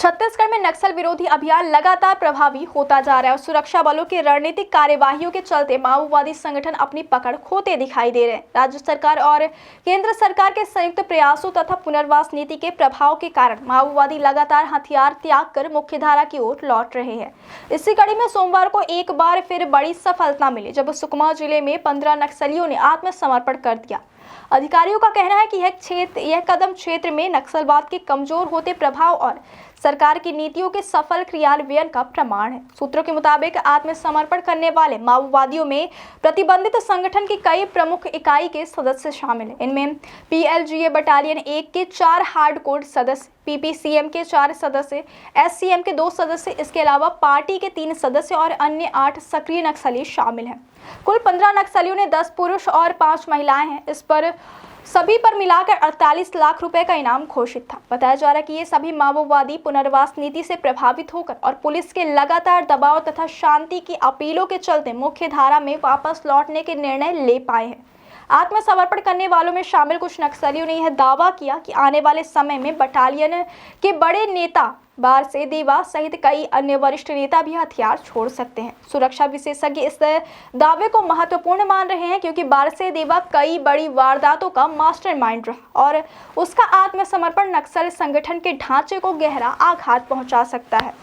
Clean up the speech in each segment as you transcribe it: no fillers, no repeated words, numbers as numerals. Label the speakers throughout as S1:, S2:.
S1: छत्तीसगढ़ में नक्सल विरोधी अभियान लगातार प्रभावी होता जा रहा है और सुरक्षा बलों की रणनीतिक कार्यवाहियों के चलते माओवादी संगठन अपनी पकड़ खोते दिखाई दे रहे हैं। राज्य सरकार और केंद्र सरकार के संयुक्त प्रयासों तथा पुनर्वास नीति के प्रभाव के कारण माओवादी लगातार हथियार त्याग कर मुख्यधारा की ओर लौट रहे हैं। इसी कड़ी में सोमवार को एक बार फिर बड़ी सफलता मिली जब सुकमा जिले में 15 नक्सलियों ने आत्मसमर्पण कर दिया। अधिकारियों का कहना है कि यह कदम क्षेत्र में नक्सलवाद के कमजोर होते प्रभाव और सरकार की नीतियों के सफल क्रियान्वयन का प्रमाण है। सूत्रों के मुताबिक आत्मसमर्पण करने वाले माओवादियों में प्रतिबंधित संगठन की कई प्रमुख इकाई के सदस्य शामिल हैं। इनमें PLGA बटालियन 1 के 4 हार्डकोर सदस्य, PPCM के 4 सदस्य, SCM के 2 सदस्य, इसके अलावा पार्टी के 3 सदस्य और अन्य 8 सक्रिय नक्सली शामिल हैं। कुल 15 नक्सलियों ने 10 पुरुष और 5 महिलाएं हैं। इस पर सभी पर मिलाकर 48 लाख रुपए का इनाम घोषित था। बताया जा रहा है कि ये सभी माओवादी पुनर्वास नीति से प्रभावित होकर और पुलिस के लगातार दबाव तथा शांति की अपीलों के चलते मुख्य धारा में वापस लौटने के निर्णय ले पाए हैं। आत्मसमर्पण करने वालों में शामिल कुछ नक्सलियों ने यह दावा किया कि आने वाले समय में बटालियन के बड़े नेता बारसे देवा सहित कई अन्य वरिष्ठ नेता भी हथियार छोड़ सकते हैं। सुरक्षा विशेषज्ञ इस दावे को महत्वपूर्ण मान रहे हैं क्योंकि बारसे देवा कई बड़ी वारदातों का मास्टरमाइंड रहा और उसका आत्मसमर्पण नक्सल संगठन के ढांचे को गहरा आघात पहुंचा सकता है।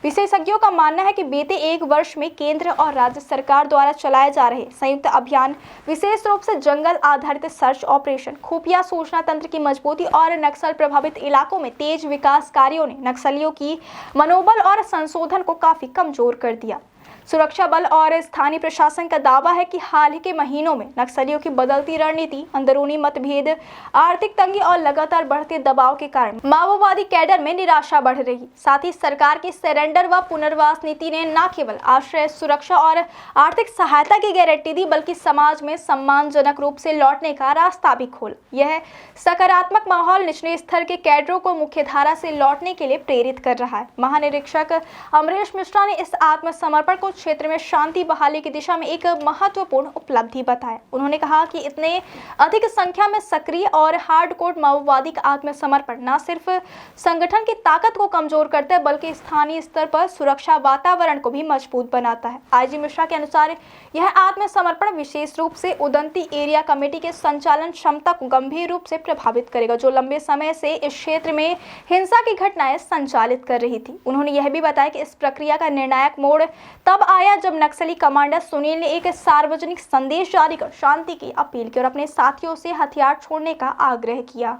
S1: विशेषज्ञों का मानना है कि बीते 1 वर्ष में केंद्र और राज्य सरकार द्वारा चलाए जा रहे संयुक्त अभियान, विशेष रूप से जंगल आधारित सर्च ऑपरेशन, खुफिया सूचना तंत्र की मजबूती और नक्सल प्रभावित इलाकों में तेज विकास कार्यों ने नक्सलियों की मनोबल और संशोधन को काफी कमजोर कर दिया। सुरक्षा बल और स्थानीय प्रशासन का दावा है कि हाल ही के महीनों में नक्सलियों की बदलती रणनीति, अंदरूनी मतभेद, आर्थिक तंगी और लगातार बढ़ते दबाव के कारण माओवादी कैडर में निराशा बढ़ रही। साथ ही सरकार की सरेंडर व पुनर्वास नीति ने न केवल आश्रय, सुरक्षा और आर्थिक सहायता की गारंटी दी बल्कि समाज में सम्मानजनक रूप से लौटने का रास्ता भी खोला। यह सकारात्मक माहौल निचले स्तर के कैडरों को मुख्यधारा से लौटने के लिए प्रेरित कर रहा है। महानिरीक्षक अमरेश मिश्रा ने इस आत्मसमर्पण को क्षेत्र में शांति बहाली की दिशा में एक महत्वपूर्ण उपलब्धि बताया। उन्होंने कहा कि इतने अधिक संख्या में सक्रिय और हार्डकोर माओवादी का आत्मसमर्पण न सिर्फ संगठन की ताकत को कमजोर करता है बल्कि स्थानीय स्तर पर सुरक्षा वातावरण को भी मजबूत बनाता है। IG मिश्रा के अनुसार यह आत्मसमर्पण विशेष रूप से उदंती एरिया कमेटी के संचालन क्षमता को गंभीर रूप से प्रभावित करेगा, जो लंबे समय से इस क्षेत्र में हिंसा की घटनाएं संचालित कर रही थी। उन्होंने यह भी बताया कि इस प्रक्रिया का निर्णायक मोड़ तब आया जब नक्सली कमांडर सुनील ने एक सार्वजनिक संदेश जारी कर शांति की अपील की और अपने साथियों से हथियार छोड़ने का आग्रह किया।